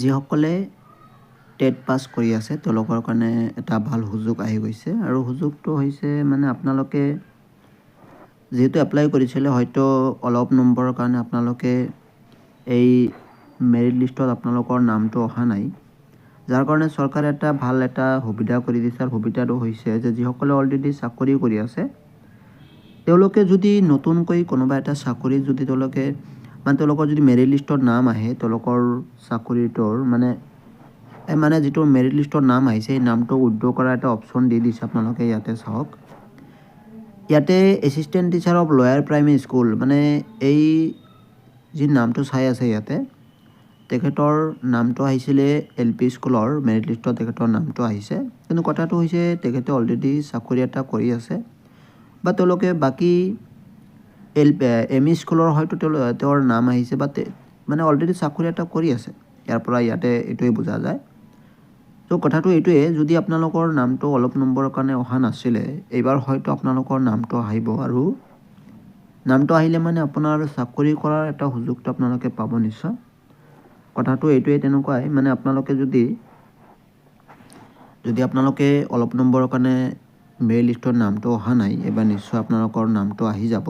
যিসকলে TET pass কৰি আছে তেওঁলোকৰ কাৰণে এটা ভাল সুযোগ আহি গৈছে আৰু সুযোগটো হৈছে মানে আপোনালোকে যেহেতু এপ্লাই কৰিছিলে হয়তো অলপ নম্বৰৰ কাৰণে আপোনালোকে এই মেৰিট লিষ্টত আপোনালোকৰ নামটো অহা নাই, যাৰ কাৰণে চৰকাৰে এটা ভাল এটা সুবিধা কৰি দিছে। আৰু সুবিধাটো হৈছে যে যিসকলে অলৰেডি চাকৰি কৰি আছে তেওঁলোকে যদি নতুনকৈ কোনোবা এটা চাকৰি যদি তেওঁলোকৰ যদি মেৰিট লিষ্টত নাম আহে তেওঁলোকৰ চাকৰিটোৰ মানে যিটো মেৰিট লিষ্টৰ নাম আহিছে সেই নামটো উইথড্ৰ কৰাৰ এটা অপশ্যন দি দিছে। আপোনালোকে ইয়াতে চাওক, ইয়াতে assistant teacher of lower primary school মানে এই যি নামটো চাই আছে ইয়াতে তেখেতৰ নামটো আহিছিলে LP স্কুলৰ মেৰিট লিষ্টত তেখেতৰ নামটো আহিছে, কিন্তু কথাটো হৈছে তেখেতে অলৰেডি চাকৰি এটা কৰি আছে বা তেওঁলোকে বাকী ME স্কুলৰ হয়তো তেওঁৰ নাম আহিছে বা মানে অলৰেডি চাকৰি এটা কৰি আছে। ইয়াৰ পৰা ইয়াতে এইটোৱে বুজা যায়। ত' কথাটো এইটোৱে, যদি আপোনালোকৰ নামটো অলপ নম্বৰৰ কাৰণে অহা নাছিলে এইবাৰ হয়তো আপোনালোকৰ নামটো আহিব আৰু নামটো আহিলে মানে আপোনাৰ চাকৰি কৰাৰ এটা সুযোগটো আপোনালোকে পাব নিশ্চয়। কথাটো এইটোৱে তেনেকুৱাই, মানে আপোনালোকে যদি আপোনালোকে অলপ নম্বৰৰ কাৰণে মেৰিট লিষ্টৰ নামটো অহা নাই এবাৰ নিশ্চয় আপোনালোকৰ নামটো আহি যাব।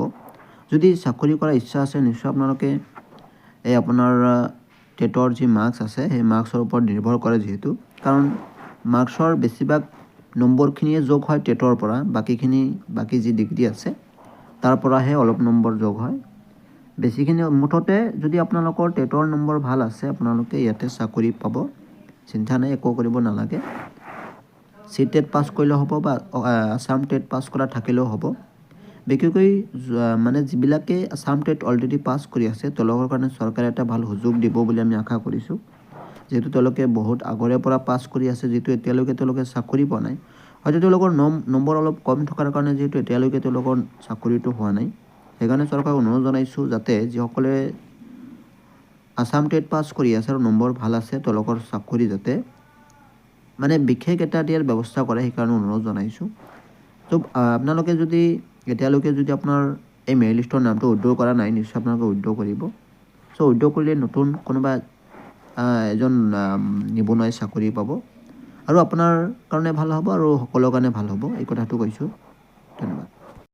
যদি চাকৰি কৰাৰ ইচ্ছা আছে নিশ্চয় আপোনালোকে এই আপোনাৰ টেটৰ যি মাৰ্কছ আছে সেই মাৰ্কছৰ ওপৰত নিৰ্ভৰ কৰে যিহেতু, কাৰণ মাৰ্কছৰ বেছিভাগ নম্বৰখিনিয়ে যোগ হয় টেটৰ পৰা, বাকী যি ডিগ্ৰী আছে তাৰ পৰাহে অলপ নম্বৰ যোগ হয়। বেছিখিনি মুঠতে যদি আপোনালোকৰ টেটৰ নম্বৰ ভাল আছে আপোনালোকে ইয়াতে চাকৰি পাব, চিন্তা নাই, একো কৰিব নালাগে। CTET পাছ কৰিলেও হ'ব বা আছাম টেট পাছ কৰা থাকিলেও হ'ব। বিশেষকৈ মানে যিবিলাকে আছাম টেট অলৰেডি পাছ কৰি আছে তেওঁলোকৰ কাৰণে চৰকাৰে এটা ভাল সুযোগ দিব বুলি আমি আশা কৰিছোঁ, যিহেতু তেওঁলোকে বহুত আগৰে পৰা পাছ কৰি আছে, যিহেতু এতিয়ালৈকে তেওঁলোকে চাকৰি পোৱা নাই। হয়তো তেওঁলোকৰ নম্বৰ অলপ কম থকাৰ কাৰণে যিহেতু এতিয়ালৈকে তেওঁলোকৰ চাকৰিটো হোৱা নাই, সেইকাৰণে চৰকাৰক অনুৰোধ জনাইছোঁ যাতে যিসকলে আছাম টেট পাছ কৰি আছে আৰু নম্বৰ ভাল আছে তেওঁলোকৰ চাকৰি যাতে মানে বিশেষ এটা দিয়াৰ ব্যৱস্থা কৰে, সেইকাৰণে অনুৰোধ জনাইছোঁ। ত' আপোনালোকে যদি এতিয়ালৈকে যদি আপোনাৰ এই মেৰিট লিষ্টৰ নামটো উইথড্ৰ কৰা নাই নিশ্চয় আপোনালোকে উইথড্ৰ কৰিব। চ' উইথড্ৰ কৰিলে নতুন কোনোবা এজন নিবনুৱাই চাকৰি পাব আৰু আপোনাৰ কাৰণে ভাল হ'ব আৰু সকলোৰ কাৰণে ভাল হ'ব, এই কথাটো কৈছোঁ। ধন্যবাদ।